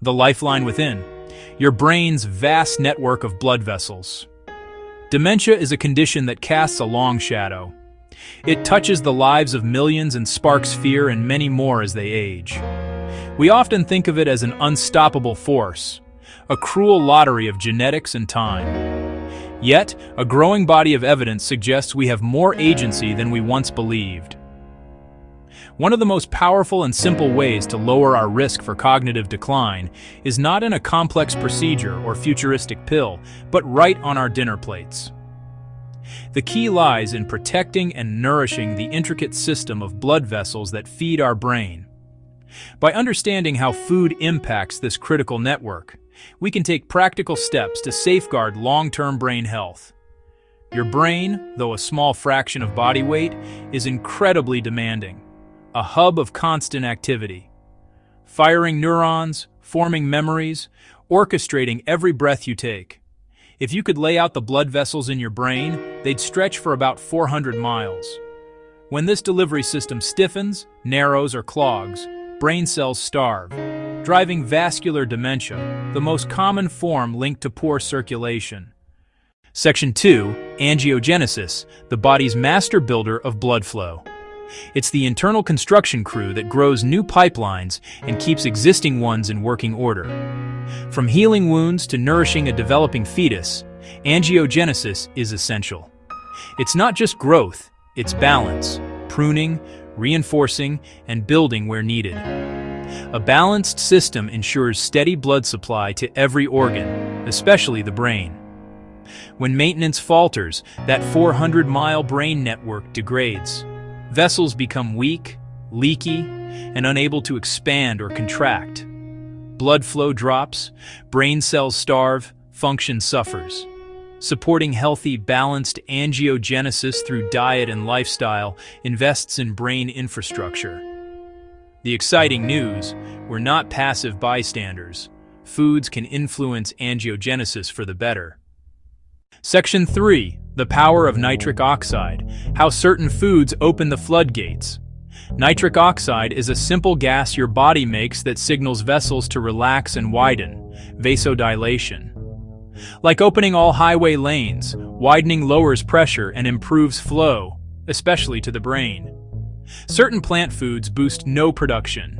the lifeline within, your brain's vast network of blood vessels. Dementia is a condition that casts a long shadow. It touches the lives of millions and sparks fear in many more as they age. We often think of it as an unstoppable force, a cruel lottery of genetics and time. Yet, a growing body of evidence suggests we have more agency than we once believed. One of the most powerful and simple ways to lower our risk for cognitive decline is not in a complex procedure or futuristic pill, but right on our dinner plates. The key lies in protecting and nourishing the intricate system of blood vessels that feed our brain. By understanding how food impacts this critical network, we can take practical steps to safeguard long-term brain health. Your brain, though a small fraction of body weight, is incredibly demanding, a hub of constant activity, firing neurons, forming memories, orchestrating every breath you take. If you could lay out the blood vessels in your brain, they'd stretch for about 400 miles. When this delivery system stiffens, narrows, or clogs, brain cells starve, driving vascular dementia, the most common form linked to poor circulation. Section 2, Angiogenesis, the body's master builder of blood flow. It's the internal construction crew that grows new pipelines and keeps existing ones in working order. From healing wounds to nourishing a developing fetus, angiogenesis is essential. It's not just growth, it's balance, pruning, reinforcing, and building where needed. A balanced system ensures steady blood supply to every organ, especially the brain. When maintenance falters, that 400-mile brain network degrades. Vessels become weak, leaky, and unable to expand or contract. Blood flow drops, brain cells starve, function suffers. Supporting healthy, balanced angiogenesis through diet and lifestyle invests in brain infrastructure. The exciting news: we're not passive bystanders. Foods can influence angiogenesis for the better. Section 3. The power of nitric oxide. How certain foods open the floodgates. Nitric oxide is a simple gas your body makes that signals vessels to relax and widen, vasodilation. Like opening all highway lanes, widening lowers pressure and improves flow, especially to the brain. Certain plant foods boost NO production.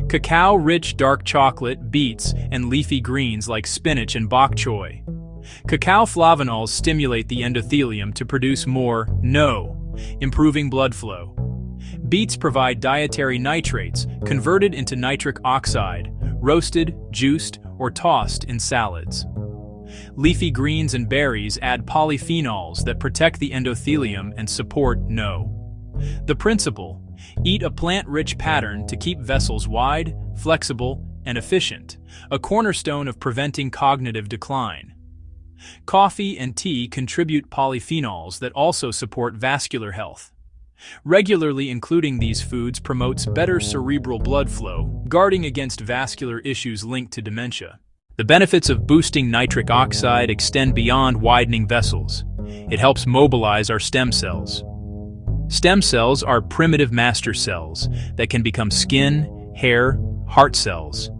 Cacao-rich dark chocolate, beets, and leafy greens like spinach and bok choy. Cacao flavanols stimulate the endothelium to produce more NO, improving blood flow. Beets provide dietary nitrates converted into nitric oxide, roasted, juiced, or tossed in salads. Leafy greens and berries add polyphenols that protect the endothelium and support NO. The principle: eat a plant-rich pattern to keep vessels wide, flexible, and efficient, a cornerstone of preventing cognitive decline. Coffee and tea contribute polyphenols that also support vascular health. Regularly including these foods promotes better cerebral blood flow, guarding against vascular issues linked to dementia. The benefits of boosting nitric oxide extend beyond widening vessels. It helps mobilize our stem cells. Stem cells are primitive master cells that can become skin, hair, heart cells,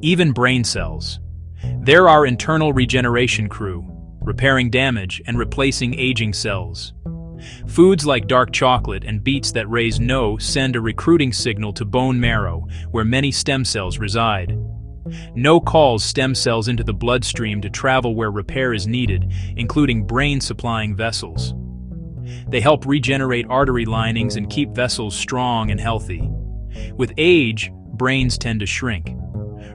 even brain cells. They're our internal regeneration crew, repairing damage and replacing aging cells. Foods like dark chocolate and beets that raise NO send a recruiting signal to bone marrow, where many stem cells reside. NO calls stem cells into the bloodstream to travel where repair is needed, including brain-supplying vessels. They help regenerate artery linings and keep vessels strong and healthy. With age, brains tend to shrink.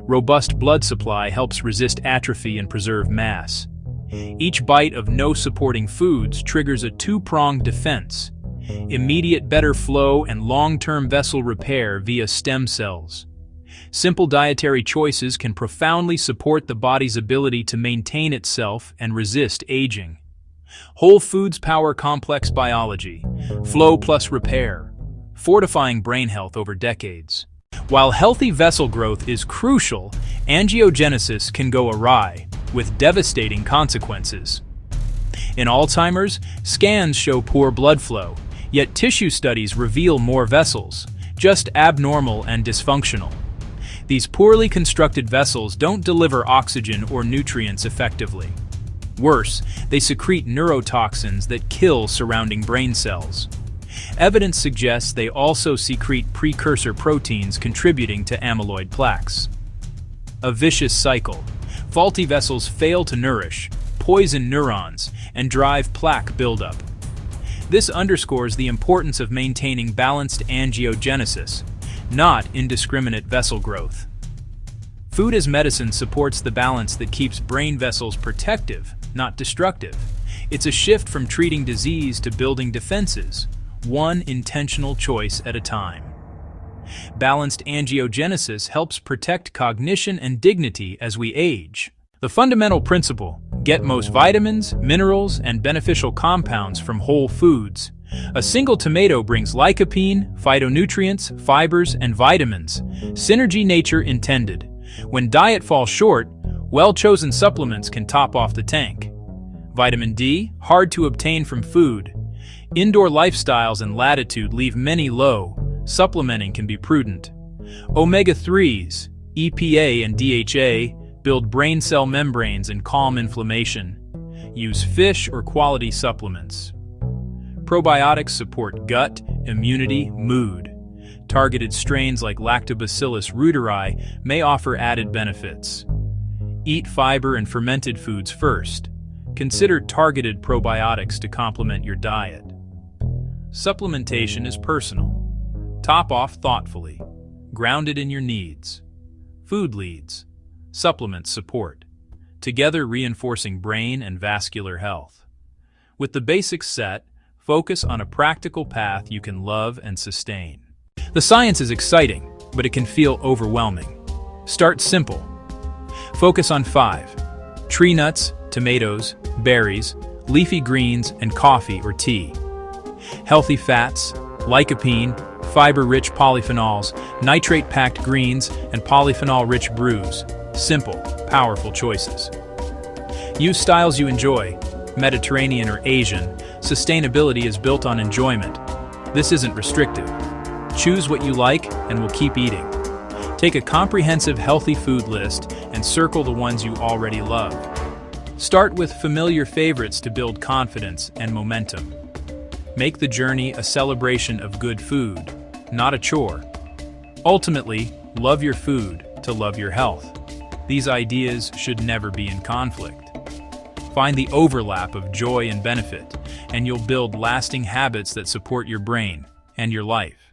Robust blood supply helps resist atrophy and preserve mass. Each bite of NO-supporting foods triggers a two-pronged defense: immediate better flow and long-term vessel repair via stem cells. Simple dietary choices can profoundly support the body's ability to maintain itself and resist aging. Whole foods power complex biology, flow plus repair, fortifying brain health over decades. While healthy vessel growth is crucial, angiogenesis can go awry, with devastating consequences. In Alzheimer's, scans show poor blood flow, yet tissue studies reveal more vessels, just abnormal and dysfunctional. These poorly constructed vessels don't deliver oxygen or nutrients effectively. Worse, they secrete neurotoxins that kill surrounding brain cells. Evidence suggests they also secrete precursor proteins contributing to amyloid plaques. A vicious cycle. Faulty vessels fail to nourish, poison neurons, and drive plaque buildup. This underscores the importance of maintaining balanced angiogenesis, not indiscriminate vessel growth. Food as medicine supports the balance that keeps brain vessels protective, not destructive. It's a shift from treating disease to building defenses, one intentional choice at a time. Balanced angiogenesis helps protect cognition and dignity as we age. The fundamental principle: get most vitamins, minerals, and beneficial compounds from whole foods. A single tomato brings lycopene, phytonutrients, fibers, and vitamins. Synergy nature intended. When diet falls short, well-chosen supplements can top off the tank. Vitamin D, hard to obtain from food. Indoor lifestyles and latitude leave many low. Supplementing can be prudent. Omega-3s, EPA and DHA, build brain cell membranes and calm inflammation. Use fish or quality supplements. Probiotics support gut, immunity, mood. Targeted strains like Lactobacillus reuteri may offer added benefits. Eat fiber and fermented foods first. Consider targeted probiotics to complement your diet. Supplementation is personal. Top off thoughtfully, grounded in your needs. Food leads, supplements support, together reinforcing brain and vascular health. With the basics set, focus on a practical path you can love and sustain. The science is exciting, but it can feel overwhelming. Start simple. Focus on 5: tree nuts, tomatoes, berries, leafy greens, and coffee or tea. Healthy fats, lycopene, fiber-rich polyphenols, nitrate-packed greens, and polyphenol-rich brews. Simple, powerful choices. Use styles you enjoy, Mediterranean or Asian. Sustainability is built on enjoyment. This isn't restrictive. Choose what you like and we'll keep eating. Take a comprehensive healthy food list and circle the ones you already love. Start with familiar favorites to build confidence and momentum. Make the journey a celebration of good food, not a chore. Ultimately, love your food to love your health. These ideas should never be in conflict. Find the overlap of joy and benefit, and you'll build lasting habits that support your brain and your life.